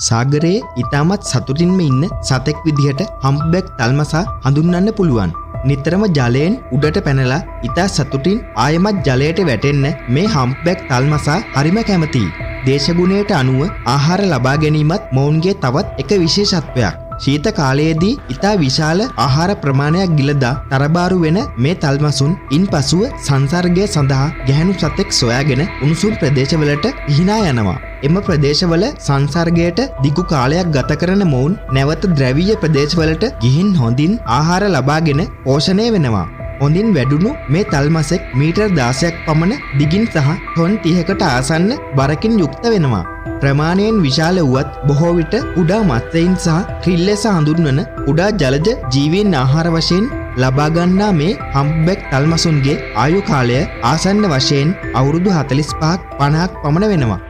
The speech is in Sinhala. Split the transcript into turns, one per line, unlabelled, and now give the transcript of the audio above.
සාගරයේ ඉතාමත් සතුටින්ම ඉන්න සතෙක් විදිහට හම්බ්බැක් තල්මසා හඳුන්වන්න පුළුවන්. නිතරම ජලයෙන් උඩට පැනලා ඉතා සතුටින් ආයමත් ජලයට වැටෙන්න මේ හම්බ්බැක් තල්මසා හරිම කැමතියි. දේශගුණයට අනුව ආහාර ලබා ගැනීමත් මොවුන්ගේ තවත් එක විශේෂත්වයක්. ශීත කාලයේදී ඉතා විශාල ආහාර ප්‍රමාණයක් ගිලදා තරබාරු වෙන මේ තල්මසුන් ඉන්පසුව සංසර්ගය සඳහා ගැහැණු සතෙක් සොයාගෙන උණුසුම් ප්‍රදේශවලට පිහිනා යනවා. එම ප්‍රදේශවල සංසර්ගයට දිගු කාලයක් ගත කරන මොවුන් නැවත ද්‍රවීය ප්‍රදේශවලට ගිහින් හොඳින් ආහාර ලබාගෙන පෝෂණය වෙනවා. හොඳින් වැඩුණු මේ තල්මසෙක් මීටර් 16ක් පමණ දිගින් සහ ටොන් 30කට ආසන්න බරකින් යුක්ත වෙනවා. ප්‍රමාණයෙන් විශාල වුවත් බොහෝ විට කුඩා මත්ස්‍යයන් සහ ක්‍රිල් ලෙස හඳුන්වන කුඩා ජලජ ජීවීන් ආහාර වශයෙන් ලබා ගන්නා මේ හම්බ්බැක් තල්මසුන්ගේ ආයු කාලය ආසන්න වශයෙන් අවුරුදු 45ක් 50ක් පමණ වෙනවා.